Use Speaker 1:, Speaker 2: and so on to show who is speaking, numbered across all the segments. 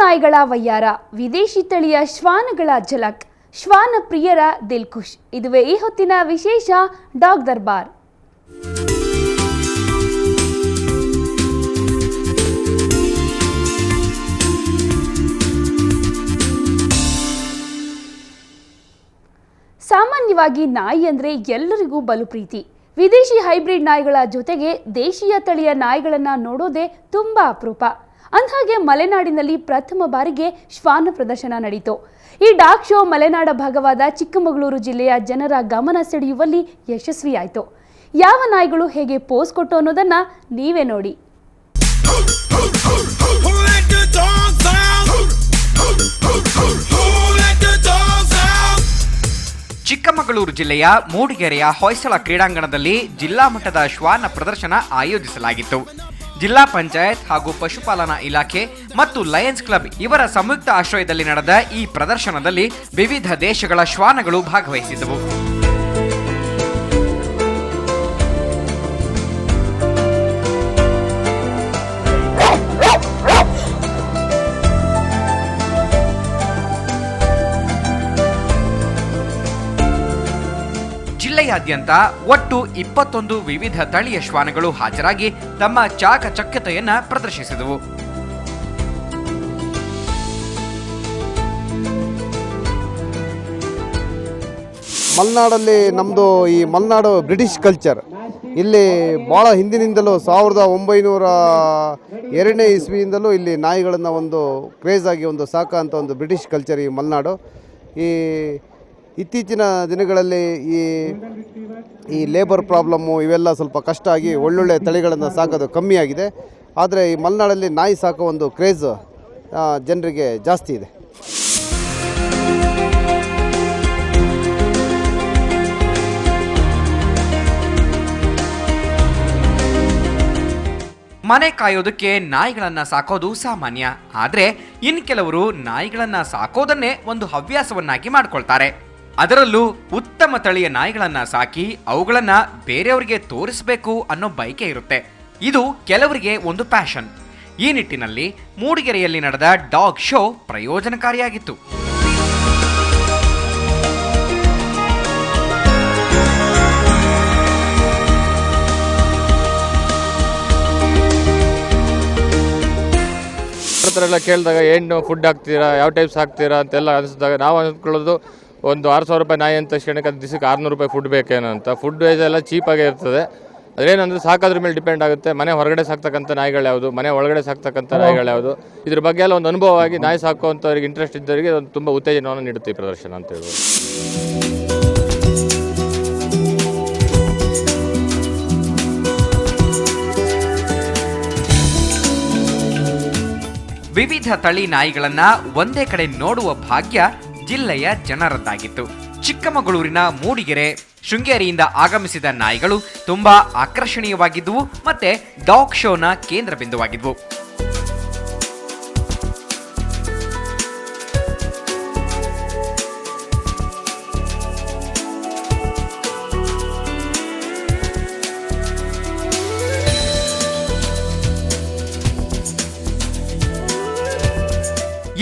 Speaker 1: ನಾಯಿಗಳ ವಯ್ಯಾರ, ವಿದೇಶಿ ತಳಿಯ ಶ್ವಾನಗಳ ಝಲಕ್, ಶ್ವಾನ ಪ್ರಿಯರ ದಿಲ್ಖುಷ್. ಇದುವೇ ಈ ಹೊತ್ತಿನ ವಿಶೇಷ ಡಾಗ್ ದರ್ಬಾರ್. ಸಾಮಾನ್ಯವಾಗಿ ನಾಯಿ ಅಂದ್ರೆ ಎಲ್ಲರಿಗೂ ಬಲು ಪ್ರೀತಿ. ವಿದೇಶಿ ಹೈಬ್ರಿಡ್ ನಾಯಿಗಳ ಜೊತೆಗೆ ದೇಶೀಯ ತಳಿಯ ನಾಯಿಗಳನ್ನ ನೋಡೋದೇ ತುಂಬಾ ಅಪರೂಪ. ಅಂದ್ಹಾಗೆ ಮಲೆನಾಡಿನಲ್ಲಿ ಪ್ರಥಮ ಬಾರಿಗೆ ಶ್ವಾನ ಪ್ರದರ್ಶನ ನಡೆಯಿತು. ಈ ಡಾಗ್ ಶೋ ಮಲೆನಾಡ ಭಾಗವಾದ ಚಿಕ್ಕಮಗಳೂರು ಜಿಲ್ಲೆಯ ಜನರ ಗಮನ ಸೆಳೆಯುವಲ್ಲಿ ಯಶಸ್ವಿಯಾಯಿತು. ಯಾವ ನಾಯಿಗಳು ಹೇಗೆ ಪೋಸ್ ಕೊಟ್ಟು ಅನ್ನೋದನ್ನ ನೀವೇ ನೋಡಿ.
Speaker 2: ಚಿಕ್ಕಮಗಳೂರು ಜಿಲ್ಲೆಯ ಮೂಡಿಗೆರೆಯ ಹೊಯ್ಸಳ ಕ್ರೀಡಾಂಗಣದಲ್ಲಿ ಜಿಲ್ಲಾ ಮಟ್ಟದ ಶ್ವಾನ ಪ್ರದರ್ಶನ ಆಯೋಜಿಸಲಾಗಿತ್ತು. ಜಿಲ್ಲಾ ಪಂಚಾಯತ್ ಹಾಗೂ ಪಶುಪಾಲನಾ ಇಲಾಖೆ ಮತ್ತು ಲಯನ್ಸ್ ಕ್ಲಬ್ ಇವರ ಸಂಯುಕ್ತ ಆಶ್ರಯದಲ್ಲಿ ನಡೆದ ಈ ಪ್ರದರ್ಶನದಲ್ಲಿ ವಿವಿಧ ದೇಶಗಳ ಶ್ವಾನಗಳು ಭಾಗವಹಿಸಿದ್ದವು. ಜಿಲ್ಲೆಯಾದ್ಯಂತ ಒಟ್ಟು 21 ವಿವಿಧ ತಳಿಯ ಶ್ವಾನಗಳು ಹಾಜರಾಗಿ ತಮ್ಮ ಚಾಕಚಕ್ಯತೆಯನ್ನ ಪ್ರದರ್ಶಿಸಿದವು.
Speaker 3: ಮಲೆನಾಡಲ್ಲಿ ನಮ್ಮದು ಈ ಮಲೆನಾಡು ಬ್ರಿಟಿಷ್ ಕಲ್ಚರ್ ಇಲ್ಲಿ ಭಾಳ ಹಿಂದಿನಿಂದಲೂ 1902ನೇ ಇಸ್ವಿಯಿಂದಲೂ ಇಲ್ಲಿ ನಾಯಿಗಳನ್ನು ಒಂದು ಕ್ರೇಜ್ ಆಗಿ ಒಂದು ಸಾಕುವಂಥ ಒಂದು ಬ್ರಿಟಿಷ್ ಕಲ್ಚರ್ ಈ ಮಲೆನಾಡು. ಇತ್ತೀಚಿನ ದಿನಗಳಲ್ಲಿ ಈ ಲೇಬರ್ ಪ್ರಾಬ್ಲಮ್ಮು ಇವೆಲ್ಲ ಸ್ವಲ್ಪ ಕಷ್ಟ ಆಗಿ ಒಳ್ಳೊಳ್ಳೆ ತಳಿಗಳನ್ನು ಸಾಕೋದು ಕಮ್ಮಿಯಾಗಿದೆ. ಆದರೆ ಈ ಮಲೆನಾಡಲ್ಲಿ ನಾಯಿ ಸಾಕೋ ಒಂದು ಕ್ರೇಜ್ ಜನರಿಗೆ ಜಾಸ್ತಿ ಇದೆ.
Speaker 2: ಮನೆ ಕಾಯೋದಕ್ಕೆ ನಾಯಿಗಳನ್ನ ಸಾಕೋದು ಸಾಮಾನ್ಯ. ಆದರೆ ಇನ್ ಕೆಲವರು ನಾಯಿಗಳನ್ನ ಸಾಕೋದನ್ನೇ ಒಂದು ಹವ್ಯಾಸವನ್ನಾಗಿ ಮಾಡ್ಕೊಳ್ತಾರೆ. ಅದರಲ್ಲೂ ಉತ್ತಮ ತಳಿಯ ನಾಯಿಗಳನ್ನ ಸಾಕಿ ಅವುಗಳನ್ನ ಬೇರೆಯವರಿಗೆ ತೋರಿಸಬೇಕು ಅನ್ನೋ ಬಯಕೆ ಇರುತ್ತೆ. ಇದು ಕೆಲವರಿಗೆ ಒಂದು ಪ್ಯಾಷನ್. ಈ ನಿಟ್ಟಿನಲ್ಲಿ ಮೂಡಿಗೆರೆಯಲ್ಲಿ ನಡೆದ ಡಾಗ್ ಶೋ ಪ್ರಯೋಜನಕಾರಿಯಾಗಿತ್ತು.
Speaker 4: ಎಲ್ಲ ಕೇಳಿದಾಗ ಏನು ಫುಡ್ ಹಾಕ್ತೀರಾ, ಯಾವ ಟೈಪ್ಸ್ ಹಾಕ್ತೀರಾ ಅಂತೆಲ್ಲ ಅನಿಸಿದಾಗ ನಾವು ಅಂದ್ಕೊಳ್ಳೋದು ಒಂದು 6,000 ರೂಪಾಯಿ ನಾಯಿ ಅಂತ ತಕ್ಷಣಕ್ಕೆ ಅದು ದಿವಸಕ್ಕೆ 600 ರೂಪಾಯಿ ಫುಡ್ ಬೇಕೇನೋ ಅಂತ. ಫುಡ್ ವೈಸ್ ಎಲ್ಲ ಚೀಪಾಗೇ ಇರ್ತದೆ. ಅದೇನಂದರೆ ಸಾಕೋದ್ರ ಮೇಲೆ ಡಿಪೆಂಡ್ ಆಗುತ್ತೆ. ಮನೆ ಹೊರಗಡೆ ಸಾಕ್ತಕ್ಕಂಥ ನಾಯಿಗಳು ಯಾವುದು, ಮನೆ ಒಳಗಡೆ ಸಾಕ್ತಕ್ಕಂಥ ನಾಯಿಗಳು ಯಾವುದು, ಇದ್ರ ಬಗ್ಗೆ ಎಲ್ಲ ಒಂದು ಅನುಭವವಾಗಿ ನಾಯಿ ಸಾಕುವಂಥವ್ರಿಗೆ ಇಂಟ್ರೆಸ್ಟ್ ಇದ್ದವರಿಗೆ ಒಂದು ತುಂಬ ಉತ್ತೇಜನವನ್ನು ನೀಡುತ್ತೆ ಈ ಪ್ರದರ್ಶನ ಅಂತ ಹೇಳ್ಬೋದು.
Speaker 2: ವಿವಿಧ ತಳಿ ನಾಯಿಗಳನ್ನ ಒಂದೇ ಕಡೆ ನೋಡುವ ಭಾಗ್ಯ ಜಿಲ್ಲೆಯ ಜನರದ್ದಾಗಿತ್ತು. ಚಿಕ್ಕಮಗಳೂರಿನ ಮೂಡಿಗೆರೆ, ಶೃಂಗೇರಿಯಿಂದ ಆಗಮಿಸಿದ ನಾಯಿಗಳು ತುಂಬಾ ಆಕರ್ಷಣೀಯವಾಗಿದ್ದವು ಮತ್ತೆ ಡಾಗ್ ಶೋನ ಕೇಂದ್ರ ಬಿಂದುವಾಗಿದ್ವು.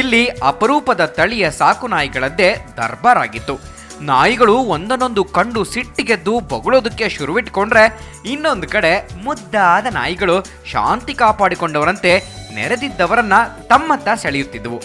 Speaker 2: ಇಲ್ಲಿ ಅಪರೂಪದ ತಳಿಯ ಸಾಕು ನಾಯಿಗಳದ್ದೇ ದರ್ಬಾರ್ ಆಗಿತ್ತು. ನಾಯಿಗಳು ಒಂದನ್ನೊಂದು ಕಂಡು ಸಿಟ್ಟಿಗೆದ್ದು ಬೊಗಳೋದಕ್ಕೆ ಶುರುವಿಟ್ಕೊಂಡ್ರೆ, ಇನ್ನೊಂದು ಕಡೆ ಮುದ್ದಾದ ನಾಯಿಗಳು ಶಾಂತಿ ಕಾಪಾಡಿಕೊಂಡವರಂತೆ ನೆರೆದಿದ್ದವರನ್ನ ತಮ್ಮತ್ತ ಸೆಳೆಯುತ್ತಿದ್ದವು.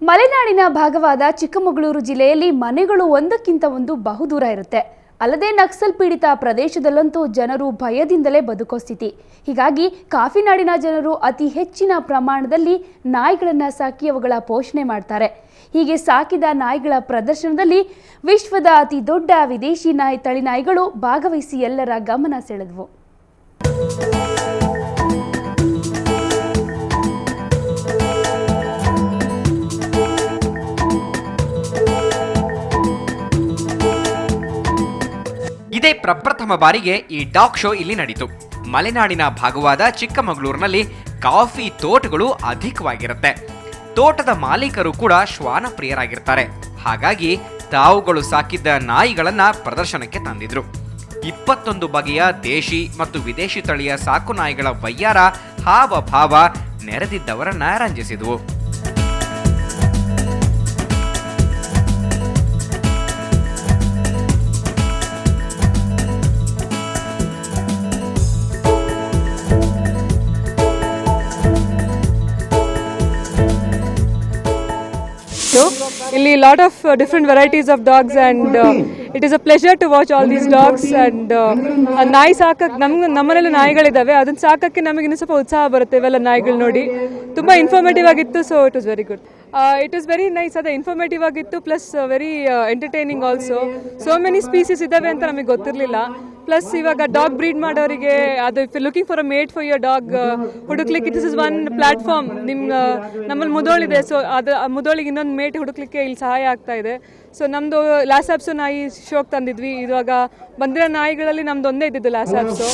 Speaker 1: ಮಲೆನಾಡಿನ ಭಾಗವಾದ ಚಿಕ್ಕಮಗಳೂರು ಜಿಲ್ಲೆಯಲ್ಲಿ ಮನೆಗಳು ಒಂದಕ್ಕಿಂತ ಒಂದು ಬಹುದೂರ ಇರುತ್ತೆ. ಅಲ್ಲದೆ ನಕ್ಸಲ್ ಪೀಡಿತ ಪ್ರದೇಶದಲ್ಲಂತೂ ಜನರು ಭಯದಿಂದಲೇ ಬದುಕೋ ಸ್ಥಿತಿ. ಹೀಗಾಗಿ ಕಾಫಿನಾಡಿನ ಜನರು ಅತಿ ಹೆಚ್ಚಿನ ಪ್ರಮಾಣದಲ್ಲಿ ನಾಯಿಗಳನ್ನು ಸಾಕಿ ಅವುಗಳ ಪೋಷಣೆ ಮಾಡ್ತಾರೆ. ಹೀಗೆ ಸಾಕಿದ ನಾಯಿಗಳ ಪ್ರದರ್ಶನದಲ್ಲಿ ವಿಶ್ವದ ಅತಿ ದೊಡ್ಡ ವಿದೇಶಿ ತಳಿ ನಾಯಿಗಳು ಭಾಗವಹಿಸಿ ಎಲ್ಲರ ಗಮನ ಸೆಳೆದವು.
Speaker 2: ಇದೇ ಪ್ರಪ್ರಥಮ ಬಾರಿಗೆ ಈ ಡಾಗ್ ಶೋ ಇಲ್ಲಿ ನಡೆಯಿತು. ಮಲೆನಾಡಿನ ಭಾಗವಾದ ಚಿಕ್ಕಮಗಳೂರಿನಲ್ಲಿ ಕಾಫಿ ತೋಟಗಳು ಅಧಿಕವಾಗಿರುತ್ತೆ. ತೋಟದ ಮಾಲೀಕರು ಕೂಡ ಶ್ವಾನ ಪ್ರಿಯರಾಗಿರ್ತಾರೆ. ಹಾಗಾಗಿ ತಾವುಗಳು ಸಾಕಿದ್ದ ನಾಯಿಗಳನ್ನ ಪ್ರದರ್ಶನಕ್ಕೆ ತಂದಿದ್ರು. 21 ಬಗೆಯ ದೇಶಿ ಮತ್ತು ವಿದೇಶಿ ತಳಿಯ ಸಾಕು ನಾಯಿಗಳ ವಯ್ಯಾರ ಹಾವಭಾವ ನೆರೆದಿದ್ದವರನ್ನ ರಂಜಿಸಿದವು.
Speaker 5: Illi lot of different varieties of dogs and it is a pleasure to watch all these dogs and ನಾಯಿ ಸಾಕಕ್ಕೆ ನಮ್ಮನೇಲಿ ನಾಯಿಗಳಿದ್ದಾವೆ, ಅದನ್ನ ಸಾಕಕ್ಕೆ ನಮಗೆ ಇನ್ನೂ ಸ್ವಲ್ಪ ಉತ್ಸಾಹ ಬರುತ್ತೆ. ಇವೆಲ್ಲ ನಾಯಿಗಳು ನೋಡಿ ತುಂಬ ಇನ್ಫಾರ್ಮೇಟಿವ್ ಆಗಿತ್ತು. So it was very good. It is very nice. ಅದೇ ಇನ್ಫಾರ್ಮೇಟಿವ್ ಆಗಿತ್ತು plus very entertaining also. So many species ಇದ್ದಾವೆ ಅಂತ ನಮಗೆ ಗೊತ್ತಿರಲಿಲ್ಲ. ಪ್ಲಸ್ ಇವಾಗ ಡಾಗ್ ಬ್ರೀಡ್ ಮಾಡೋರಿಗೆ ಅದು if looking for a mate for your dog ಹುಡುಕ್ಲಿಕ್ಕೆ ದಿಸ್ ಇಸ್ ಒನ್ ಪ್ಲಾಟ್ಫಾರ್ಮ್. ನಮ್ಮಲ್ಲಿ ಮುದೋಳಿದೆ, ಸೊ ಅದು ಮುದೋಳಿಗೆ ಇನ್ನೊಂದು ಮೇಟ್ ಹುಡುಕ್ಲಿಕ್ಕೆ ಇಲ್ಲಿ ಸಹಾಯ ಆಗ್ತಾ ಇದೆ. ಸೊ ನಮ್ಮದು ಲ್ಯಾಸಾಪ್ಸು ನಾಯಿ ಶೋಕ್ ತಂದಿದ್ವಿ. ಇವಾಗ ಬಂದಿರೋ ನಾಯಿಗಳಲ್ಲಿ ನಮ್ದು ಒಂದೇ ಇದ್ದಿದ್ದು ಲ್ಯಾಸಾಪ್ಸು.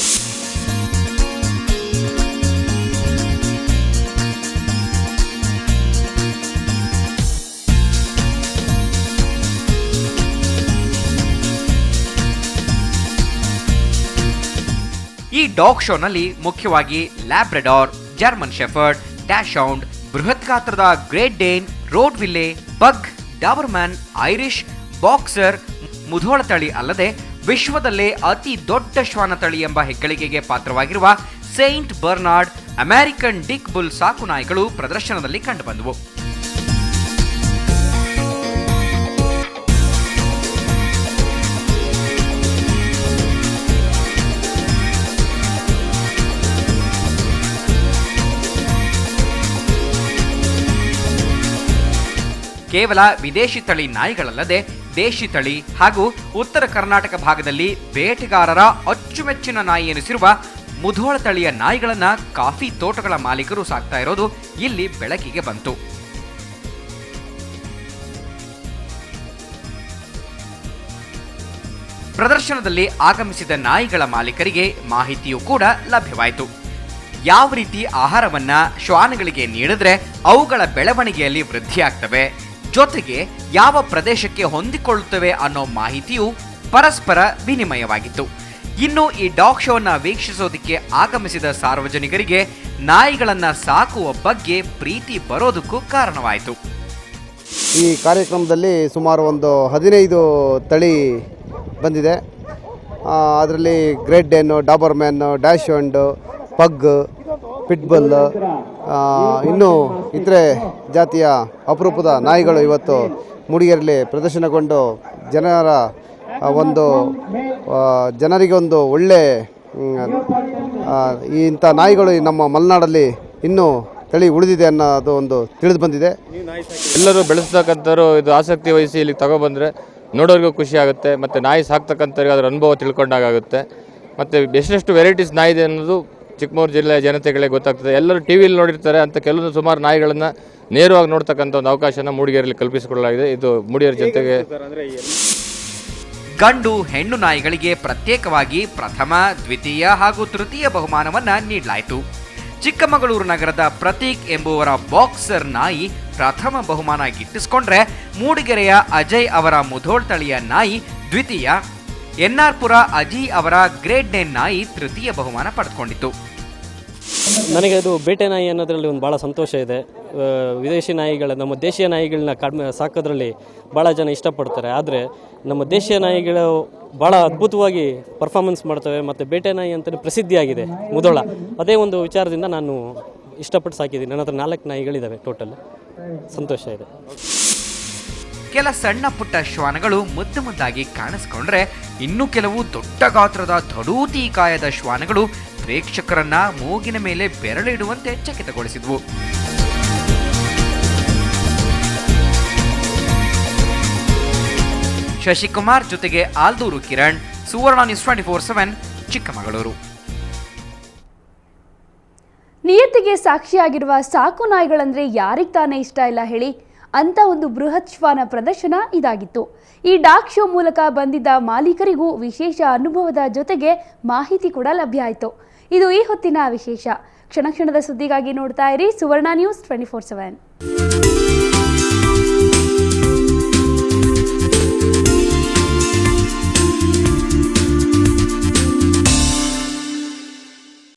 Speaker 2: ಈ ಡಾಗ್ ಶೋನಲ್ಲಿ ಮುಖ್ಯವಾಗಿ ಲ್ಯಾಬ್ರಡಾರ್, ಜರ್ಮನ್ ಶೆಫರ್ಡ್, ಡ್ಯಾಶ್ಹೌಂಡ್, ಬೃಹತ್ ಗಾತ್ರದ great Dane, Rottweiler, pug, Doberman, Irish, boxer, Mudhol ತಳಿ ಅಲ್ಲದೆ ವಿಶ್ವದಲ್ಲೇ ಅತಿ ದೊಡ್ಡ ಶ್ವಾನ ತಳಿ ಎಂಬ ಹೆಗ್ಗಳಿಕೆಗೆ ಪಾತ್ರವಾಗಿರುವ ಸೇಂಟ್ ಬರ್ನಾರ್ಡ್, ಅಮೆರಿಕನ್ ಡಿಕ್ ಬುಲ್ ಸಾಕು ನಾಯಿಗಳು ಪ್ರದರ್ಶನದಲ್ಲಿ ಕಂಡುಬಂದವು. ಕೇವಲ ವಿದೇಶಿ ತಳಿ ನಾಯಿಗಳಲ್ಲದೆ ದೇಶಿ ತಳಿ ಹಾಗೂ ಉತ್ತರ ಕರ್ನಾಟಕ ಭಾಗದಲ್ಲಿ ಬೇಟೆಗಾರರ ಅಚ್ಚುಮೆಚ್ಚಿನ ನಾಯಿ ಎನಿಸಿರುವ ಮುಧೋಳ ತಳಿಯ ನಾಯಿಗಳನ್ನ ಕಾಫಿ ತೋಟಗಳ ಮಾಲೀಕರು ಸಾಕ್ತಾ ಇರೋದು ಇಲ್ಲಿ ಬೆಳಕಿಗೆ ಬಂತು. ಪ್ರದರ್ಶನದಲ್ಲಿ ಆಗಮಿಸಿದ ನಾಯಿಗಳ ಮಾಲೀಕರಿಗೆ ಮಾಹಿತಿಯೂ ಕೂಡ ಲಭ್ಯವಾಯಿತು. ಯಾವ ರೀತಿ ಆಹಾರವನ್ನ ಶ್ವಾನಗಳಿಗೆ ನೀಡಿದ್ರೆ ಅವುಗಳ ಬೆಳವಣಿಗೆಯಲ್ಲಿ ವೃದ್ಧಿಯಾಗ್ತವೆ, ಜೊತೆಗೆ ಯಾವ ಪ್ರದೇಶಕ್ಕೆ ಹೊಂದಿಕೊಳ್ಳುತ್ತವೆ ಅನ್ನೋ ಮಾಹಿತಿಯು ಪರಸ್ಪರ ವಿನಿಮಯವಾಗಿತ್ತು. ಇನ್ನು ಈ ಡಾಗ್ ಶೋನ ವೀಕ್ಷಿಸೋದಕ್ಕೆ ಆಗಮಿಸಿದ ಸಾರ್ವಜನಿಕರಿಗೆ ನಾಯಿಗಳನ್ನ ಸಾಕುವ ಬಗ್ಗೆ ಪ್ರೀತಿ ಬರೋದಕ್ಕೂ ಕಾರಣವಾಯಿತು.
Speaker 3: ಈ ಕಾರ್ಯಕ್ರಮದಲ್ಲಿ ಸುಮಾರು ಒಂದು 15 ತಳಿ ಬಂದಿದೆ. ಅದರಲ್ಲಿ ಗ್ರೇಟ್ ಡೇನ್, ಡಾಬರ್ಮ್ಯಾನ್, ಡ್ಯಾಶ್ಹೌಂಡ್, ಪಗ್, ಪಿಟ್ಬಲ್, ಇನ್ನೂ ಇತರೆ ಜಾತಿಯ ಅಪರೂಪದ ನಾಯಿಗಳು ಇವತ್ತು ಮೂಡಿಗೆರೆಯಲ್ಲಿ ಪ್ರದರ್ಶನಗೊಂಡು ಜನರಿಗೆ ಒಂದು ಒಳ್ಳೆ ಇಂಥ ನಾಯಿಗಳು ನಮ್ಮ ಮಲೆನಾಡಲ್ಲಿ ಇನ್ನೂ ತಳಿ ಉಳಿದಿದೆ ಅನ್ನೋದು ಒಂದು ತಿಳಿದು ಬಂದಿದೆ.
Speaker 4: ಎಲ್ಲರೂ ಬೆಳೆಸ್ತಕ್ಕಂಥವ್ರು ಇದು ಆಸಕ್ತಿ ವಹಿಸಿ ಇಲ್ಲಿಗೆ ತಗೊಬಂದರೆ ನೋಡೋರಿಗೂ ಖುಷಿ ಆಗುತ್ತೆ, ಮತ್ತು ನಾಯಿ ಸಾಕ್ತಕ್ಕಂಥವ್ರಿಗೆ ಅದರ ಅನುಭವ ತಿಳ್ಕೊಂಡಾಗುತ್ತೆ. ಮತ್ತು ಎಷ್ಟೆಷ್ಟು ವೆರೈಟೀಸ್ ನಾಯಿ ಇದೆ ಅನ್ನೋದು ಚಿಕ್ಕಮಗಳೂರು ಜಿಲ್ಲೆಯ ಜನತೆಗಳಿಗೆ ಗೊತ್ತಾಗ್ತದೆ. ಎಲ್ಲರೂ ಟಿ ವಿಲಿ ನೋಡಿರ್ತಾರೆ ಅಂತ ಕೆಲವೊಂದು ಸುಮಾರು ನಾಯಿಗಳನ್ನು ನೇರವಾಗಿ ನೋಡ್ತಕ್ಕಂಥ ಒಂದು ಅವಕಾಶನ ಮೂಡಿಗೆರೆಯಲ್ಲಿ ಕಲ್ಪಿಸಿಕೊಳ್ಳಲಾಗಿದೆ. ಇದು ಮೂಡಿಗೆರೆ ಜನತೆಗೆ
Speaker 2: ಗಂಡು ಹೆಣ್ಣು ನಾಯಿಗಳಿಗೆ ಪ್ರತ್ಯೇಕವಾಗಿ ಪ್ರಥಮ, ದ್ವಿತೀಯ ಹಾಗೂ ತೃತೀಯ ಬಹುಮಾನವನ್ನ ನೀಡಲಾಯಿತು. ಚಿಕ್ಕಮಗಳೂರು ನಗರದ ಪ್ರತೀಕ್ ಎಂಬುವರ ಬಾಕ್ಸರ್ ನಾಯಿ ಪ್ರಥಮ ಬಹುಮಾನ ಗಿಟ್ಟಿಸಿಕೊಂಡ್ರೆ, ಮೂಡಿಗೆರೆಯ ಅಜಯ್ ಅವರ ಮುಧೋಳ್ ತಳಿಯ ನಾಯಿ ದ್ವಿತೀಯ, ಎನ್ಆರ್ ಪುರ ಅಜಯ್ ಅವರ ಗ್ರೇಟ್ ಡೇನ್ ನಾಯಿ ತೃತೀಯ ಬಹುಮಾನ ಪಡೆದುಕೊಂಡಿತು.
Speaker 6: ನನಗೆ ಅದು ಬೇಟೆ ನಾಯಿ ಅನ್ನೋದರಲ್ಲಿ ಒಂದು ಭಾಳ ಸಂತೋಷ ಇದೆ. ವಿದೇಶಿ ನಾಯಿಗಳ ನಮ್ಮ ದೇಶೀಯ ನಾಯಿಗಳನ್ನ ಕಡಿಮೆ ಸಾಕೋದ್ರಲ್ಲಿ ಭಾಳ ಜನ ಇಷ್ಟಪಡ್ತಾರೆ. ಆದರೆ ನಮ್ಮ ದೇಶೀಯ ನಾಯಿಗಳು ಭಾಳ ಅದ್ಭುತವಾಗಿ ಪರ್ಫಾರ್ಮೆನ್ಸ್ ಮಾಡ್ತವೆ ಮತ್ತು ಬೇಟೆ ನಾಯಿ ಅಂತಲೇ ಪ್ರಸಿದ್ಧಿಯಾಗಿದೆ ಮುಧೋಳ. ಅದೇ ಒಂದು ವಿಚಾರದಿಂದ ನಾನು ಇಷ್ಟಪಟ್ಟು ಸಾಕಿದ್ದೀನಿ. ನನ್ನ ಹತ್ರ 4 ನಾಯಿಗಳಿದ್ದಾವೆ ಟೋಟಲ್. ಸಂತೋಷ ಇದೆ.
Speaker 2: ಕೆಲ ಸಣ್ಣ ಪುಟ್ಟ ಶ್ವಾನಗಳು ಮುದ್ದು ಮುದ್ದಾಗಿ ಕಾಣಿಸ್ಕೊಂಡ್ರೆ, ಇನ್ನು ಕೆಲವು ದೊಡ್ಡ ಗಾತ್ರದ ಧಡೂತಿ ಕಾಯದ ಶ್ವಾನಗಳು ಪ್ರೇಕ್ಷಕರನ್ನ ಮೂಗಿನ ಮೇಲೆ ಬೆರಳಿಡುವಂತೆ ಚಕಿತಗೊಳಿಸಿದ್ವು. ಶಶಿಕುಮಾರ್ ಜೊತೆಗೆ ಆಲ್ದೂರು ಕಿರಣ್, ಸುವರ್ಣ ನ್ಯೂಸ್ 24/7 ಚಿಕ್ಕಮಗಳೂರು.
Speaker 1: ನಿಯತ್ತಿಗೆ ಸಾಕ್ಷಿಯಾಗಿರುವ ಸಾಕು ನಾಯಿಗಳಂದ್ರೆ ಯಾರಿಗೆ ತಾನೇ ಇಷ್ಟ ಇಲ್ಲ ಹೇಳಿ? ಅಂತ ಒಂದು ಬೃಹತ್ ಶ್ವಾನ ಪ್ರದರ್ಶನ ಇದಾಗಿತ್ತು. ಈ ಡಾಗ್ ಶೋ ಮೂಲಕ ಬಂದಿದ್ದ ಮಾಲೀಕರಿಗೂ ವಿಶೇಷ ಅನುಭವದ ಜೊತೆಗೆ ಮಾಹಿತಿ ಕೂಡ ಲಭ್ಯ ಆಯಿತು. ಇದು ಈ ಹೊತ್ತಿನ ವಿಶೇಷ. ಕ್ಷಣ ಕ್ಷಣದ ಸುದ್ದಿಗಾಗಿ ನೋಡ್ತಾ ಇರಿ ಸುವರ್ಣ ನ್ಯೂಸ್ 24/7.